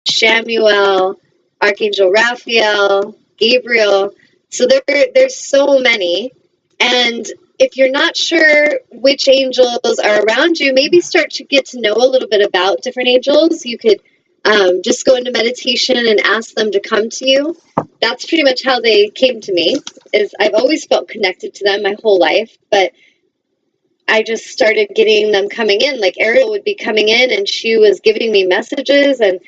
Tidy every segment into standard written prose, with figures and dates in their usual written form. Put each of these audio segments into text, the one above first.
Shamuel, Archangel Raphael, Gabriel. So there's so many. And if you're not sure which angels are around you, maybe start to get to know a little bit about different angels. You could just go into meditation and ask them to come to you. That's pretty much how they came to me. Is I've always felt connected to them my whole life, but I just started getting them coming in. Like Ariel would be coming in and she was giving me messages and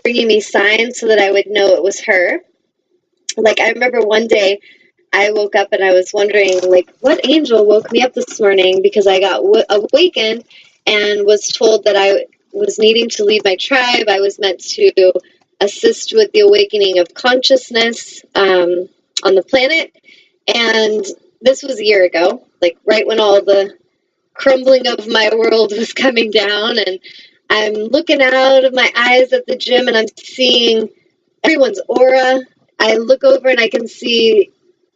bringing me signs so that I would know it was her. Like I remember one day I woke up and I was wondering, like, what angel woke me up this morning, because I got awakened and was told that I was needing to leave my tribe. I was meant to assist with the awakening of consciousness on the planet. And this was a year ago, like right when all the crumbling of my world was coming down. And I'm looking out of my eyes at the gym and I'm seeing everyone's aura. I look over and I can see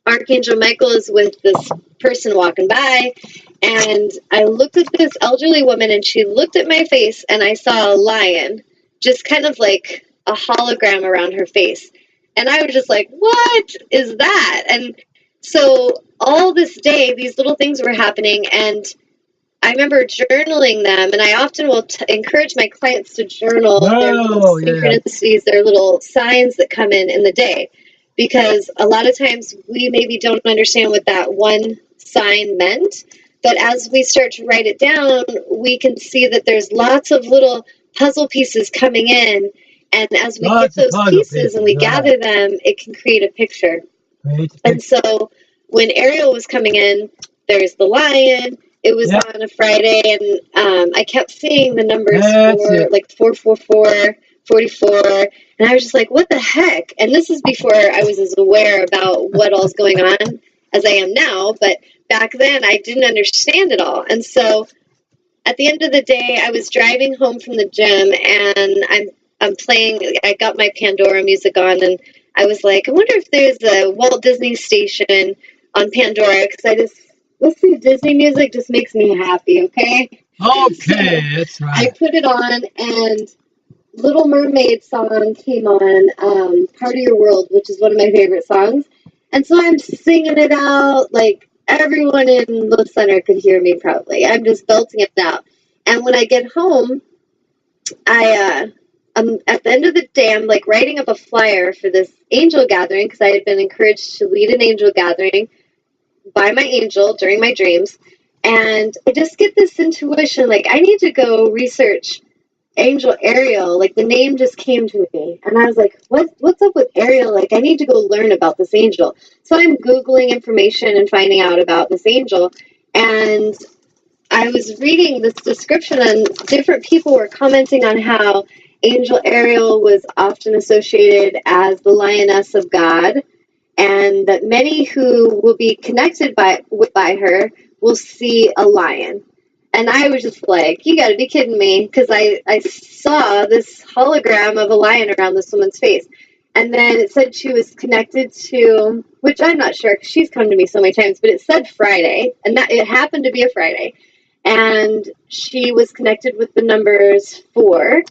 Archangel Michael is with this person walking by, and I looked at this elderly woman and she looked at my face and I saw a lion, just kind of like a hologram around her face. And I was just like, what is that? And so all this day, these little things were happening, and I remember journaling them, and I often will encourage my clients to journal their little synchronicities, their little signs that come in the day. Because a lot of times we maybe don't understand what that one sign meant, but as we start to write it down, we can see that there's lots of little puzzle pieces coming in, and as we get those pieces and we gather them, it can create a picture. And so when Ariel was coming in, there's the lion. It was on a Friday, and I kept seeing the numbers like 444, 44, and I was just like, what the heck? And this is before I was as aware about what all's going on as I am now, but back then I didn't understand it all. And so at the end of the day, I was driving home from the gym, and I'm playing, I got my Pandora music on, and I was like, I wonder if there's a Walt Disney station on Pandora, because listening to Disney music just makes me happy, okay? Okay, so that's right. I put it on, and Little Mermaid song came on, Part of Your World, which is one of my favorite songs. And so I'm singing it out, like everyone in the center could hear me probably. I'm just belting it out. And when I get home, I'm at the end of the day, I'm like writing up a flyer for this angel gathering, because I had been encouraged to lead an angel gathering by my angel during my dreams. And I just get this intuition, like I need to go research Angel Ariel. Like the name just came to me, and I was like, what's up with Ariel? Like I need to go learn about this angel. So I'm Googling information and finding out about this angel, and I was reading this description, and different people were commenting on how Angel Ariel was often associated as the lioness of God, and that many who will be connected by her will see a lion. And I was just like, you got to be kidding me, because I saw this hologram of a lion around this woman's face. And then it said she was connected to, which I'm not sure, because she's come to me so many times, but it said Friday, and that it happened to be a Friday. And she was connected with the numbers 4,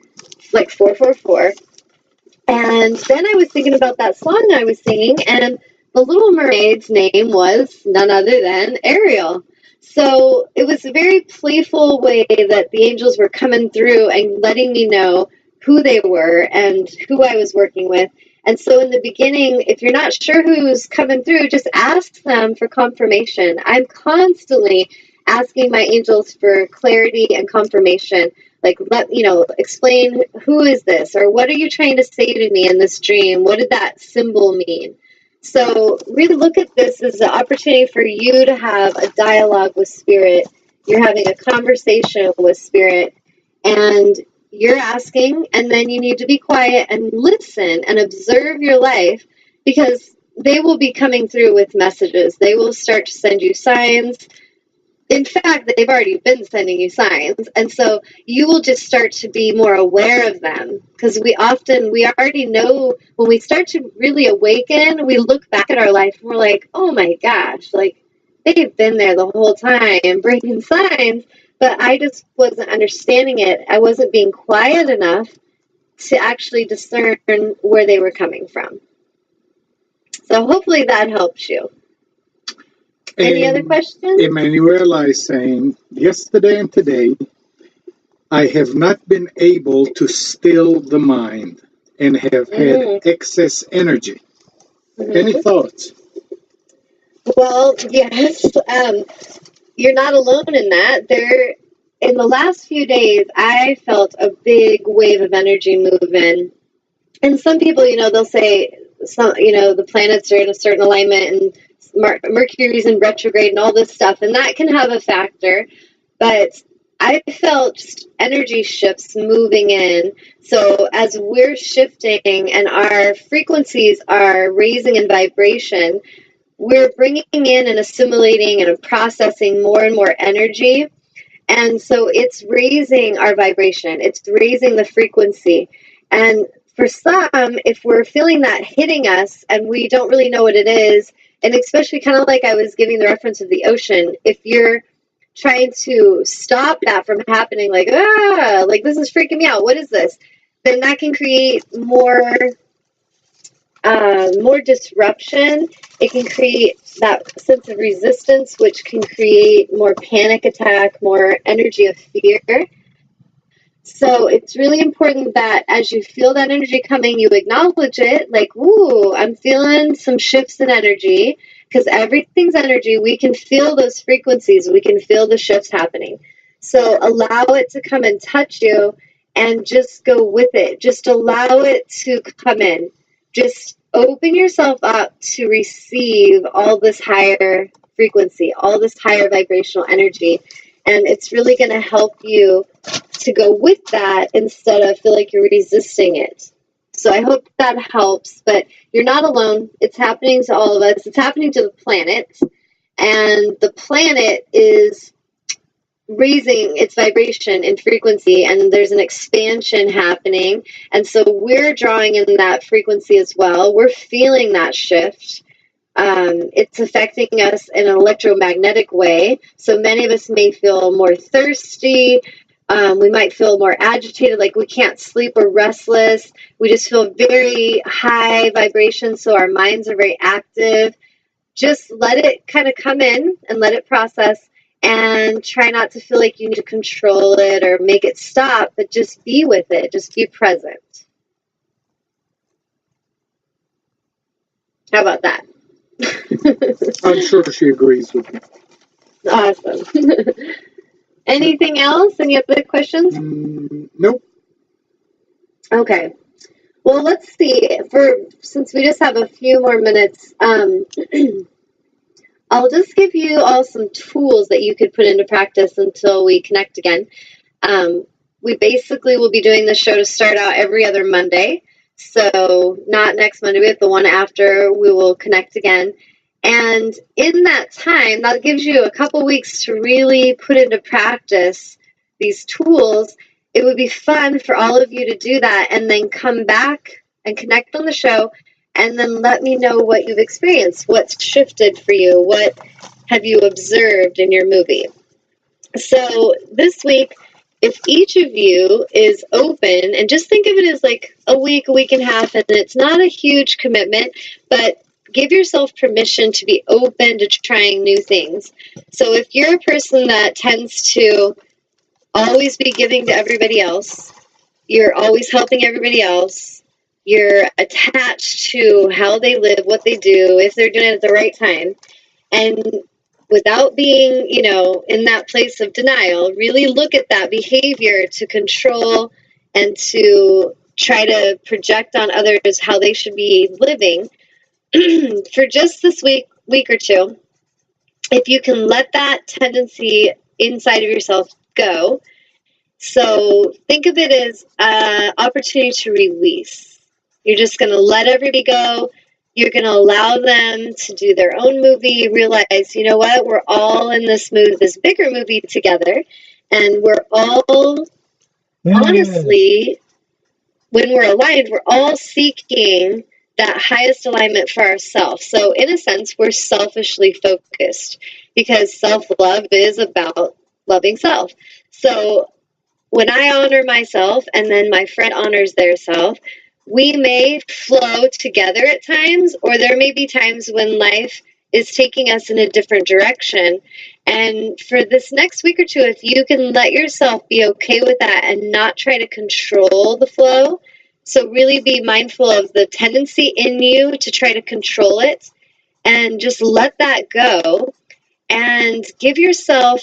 like 444. And then I was thinking about that song I was singing, and the Little Mermaid's name was none other than Ariel. So it was a very playful way that the angels were coming through and letting me know who they were and who I was working with. And so in the beginning, if you're not sure who's coming through, just ask them for confirmation. I'm constantly asking my angels for clarity and confirmation. Like, explain, who is this? Or what are you trying to say to me in this dream? What did that symbol mean? So really look at this as an opportunity for you to have a dialogue with Spirit. You're having a conversation with Spirit, and you're asking, and then you need to be quiet and listen and observe your life, because they will be coming through with messages. They will start to send you signs. In fact, they've already been sending you signs. And so you will just start to be more aware of them, because we already know when we start to really awaken, we look back at our life and we're like, oh my gosh, like they've been there the whole time bringing signs, but I just wasn't understanding it. I wasn't being quiet enough to actually discern where they were coming from. So hopefully that helps you. Any other questions? Emanuela is saying, yesterday and today, I have not been able to still the mind and have had excess energy. Any thoughts? Well, yes. You're not alone in that. In the last few days, I felt a big wave of energy move in. And some people, they'll say, the planets are in a certain alignment and Mercury's in retrograde and all this stuff, and that can have a factor. But I felt just energy shifts moving in. So as we're shifting and our frequencies are raising in vibration, we're bringing in and assimilating and processing more and more energy. And so it's raising our vibration. It's raising the frequency. And for some, if we're feeling that hitting us and we don't really know what it is, and especially kind of like I was giving the reference of the ocean, if you're trying to stop that from happening, like this is freaking me out, what is this? Then that can create more disruption. It can create that sense of resistance, which can create more panic attack, more energy of fear. So it's really important that as you feel that energy coming, you acknowledge it, like, ooh, I'm feeling some shifts in energy, because everything's energy. We can feel those frequencies. We can feel the shifts happening. So allow it to come and touch you and just go with it. Just allow it to come in. Just open yourself up to receive all this higher frequency, all this higher vibrational energy. And it's really going to help you to go with that instead of feel like you're resisting it. So I hope that helps, but you're not alone. It's happening to all of us. It's happening to the planet, and the planet is raising its vibration and frequency, and there's an expansion happening. And so we're drawing in that frequency as well. We're feeling that shift. It's affecting us in an electromagnetic way. So many of us may feel more thirsty. We might feel more agitated, like we can't sleep, or restless. We just feel very high vibration, so our minds are very active. Just let it kind of come in and let it process, and try not to feel like you need to control it or make it stop, but just be with it. Just be present. How about that? I'm sure she agrees with me. Awesome. Anything else? Any other questions? Nope. Okay. Well, let's see. Since we just have a few more minutes, I'll just give you all some tools that you could put into practice until we connect again. We basically will be doing the show to start out every other Monday. So not next Monday, but the one after, we will connect again. And in that time, that gives you a couple weeks to really put into practice these tools. It would be fun for all of you to do that and then come back and connect on the show, and then let me know what you've experienced, what's shifted for you, what have you observed in your movie. So this week, if each of you is open, and just think of it as like a week and a half, and it's not a huge commitment, but give yourself permission to be open to trying new things. So if you're a person that tends to always be giving to everybody else, you're always helping everybody else, you're attached to how they live, what they do, if they're doing it at the right time, and without being, in that place of denial, really look at that behavior to control and to try to project on others how they should be living. For just this week or two, if you can let that tendency inside of yourself go. So think of it as an opportunity to release. You're just going to let everybody go. You're going to allow them to do their own movie. Realize, you know what? We're all in this bigger movie together. And we're all, honestly, when we're aligned, we're all seeking that highest alignment for ourselves. So in a sense, we're selfishly focused, because self-love is about loving self. So when I honor myself and then my friend honors their self, we may flow together at times, or there may be times when life is taking us in a different direction. And for this next week or two, if you can let yourself be okay with that and not try to control the flow, so really be mindful of the tendency in you to try to control it and just let that go and give yourself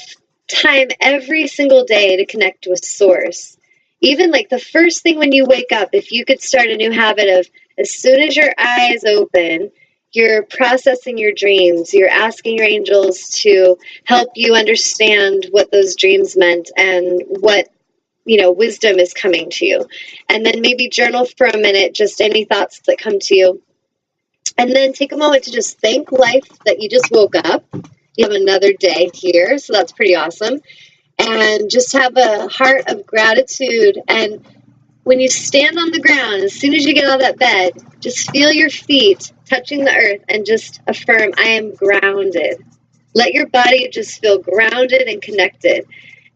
time every single day to connect with source. Even like the first thing when you wake up, if you could start a new habit of as soon as your eyes open, you're processing your dreams, you're asking your angels to help you understand what those dreams meant and what wisdom is coming to you. And then maybe journal for a minute, just any thoughts that come to you. And then take a moment to just thank life that you just woke up. You have another day here, so that's pretty awesome. And just have a heart of gratitude. And when you stand on the ground, as soon as you get out of that bed, just feel your feet touching the earth and just affirm, I am grounded. Let your body just feel grounded and connected.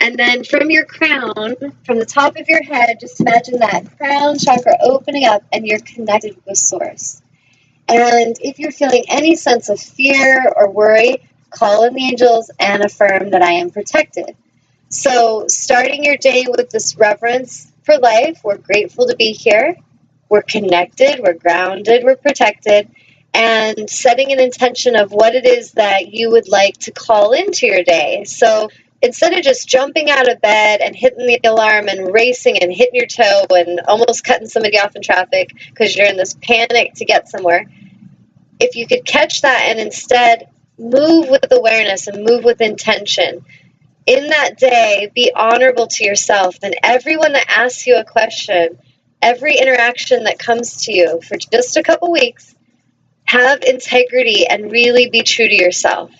And then from your crown, from the top of your head, just imagine that crown chakra opening up and you're connected with source. And if you're feeling any sense of fear or worry, call in the angels and affirm that I am protected. So starting your day with this reverence for life, we're grateful to be here, we're connected, we're grounded, we're protected, and setting an intention of what it is that you would like to call into your day. So instead of just jumping out of bed and hitting the alarm and racing and hitting your toe and almost cutting somebody off in traffic because you're in this panic to get somewhere, if you could catch that and instead move with awareness and move with intention, in that day, be honorable to yourself. And everyone that asks you a question, every interaction that comes to you for just a couple weeks, have integrity and really be true to yourself.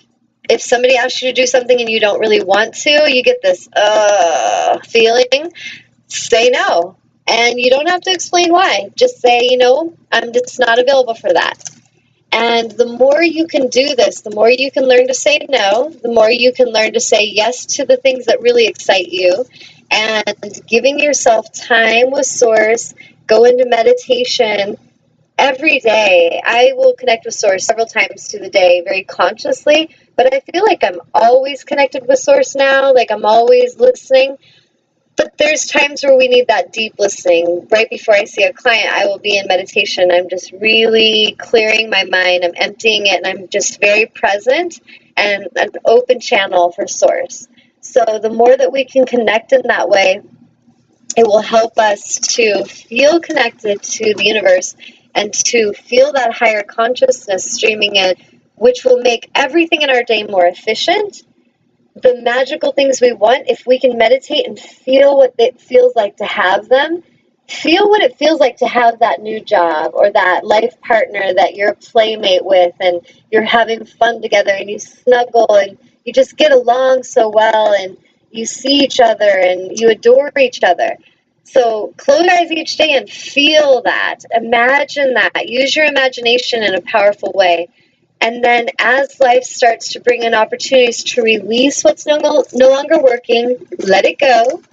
If somebody asks you to do something and you don't really want to, you get this feeling, say no. And you don't have to explain why. Just say, I'm just not available for that. And the more you can do this, the more you can learn to say no, the more you can learn to say yes to the things that really excite you, and giving yourself time with source, go into meditation every day. I will connect with source several times through the day very consciously, but I feel like I'm always connected with source now, like I'm always listening. But there's times where we need that deep listening. Right before I see a client, I will be in meditation. I'm just really clearing my mind. I'm emptying it, and I'm just very present and an open channel for source. So the more that we can connect in that way, it will help us to feel connected to the universe and to feel that higher consciousness streaming in, which will make everything in our day more efficient. The magical things we want, if we can meditate and feel what it feels like to have them, feel what it feels like to have that new job or that life partner that you're a playmate with and you're having fun together and you snuggle and you just get along so well and you see each other and you adore each other. So close your eyes each day and feel that. Imagine that. Use your imagination in a powerful way. And then as life starts to bring in opportunities to release what's no longer working, let it go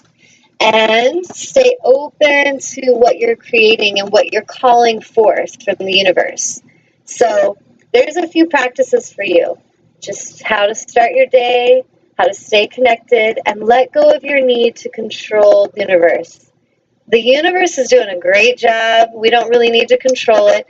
and stay open to what you're creating and what you're calling forth from the universe. So there's a few practices for you. Just how to start your day, how to stay connected, and let go of your need to control the universe. The universe is doing a great job. We don't really need to control it.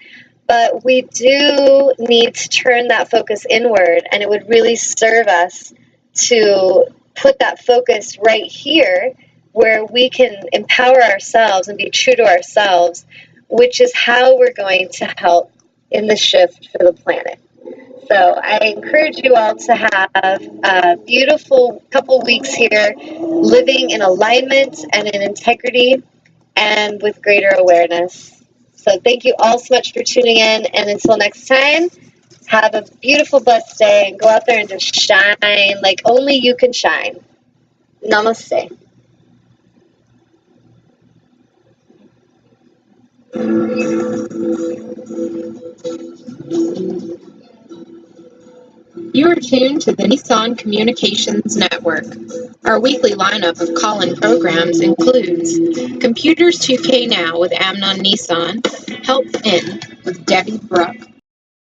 But we do need to turn that focus inward, and it would really serve us to put that focus right here where we can empower ourselves and be true to ourselves, which is how we're going to help in the shift for the planet. So I encourage you all to have a beautiful couple weeks here, living in alignment and in integrity and with greater awareness. So thank you all so much for tuning in, and until next time, have a beautiful, blessed day, and go out there and just shine like only you can shine. Namaste. You are tuned to the Nissan Communications Network. Our weekly lineup of call-in programs includes Computers 2K Now with Amnon Nissan, Help In with Debbie Bruck,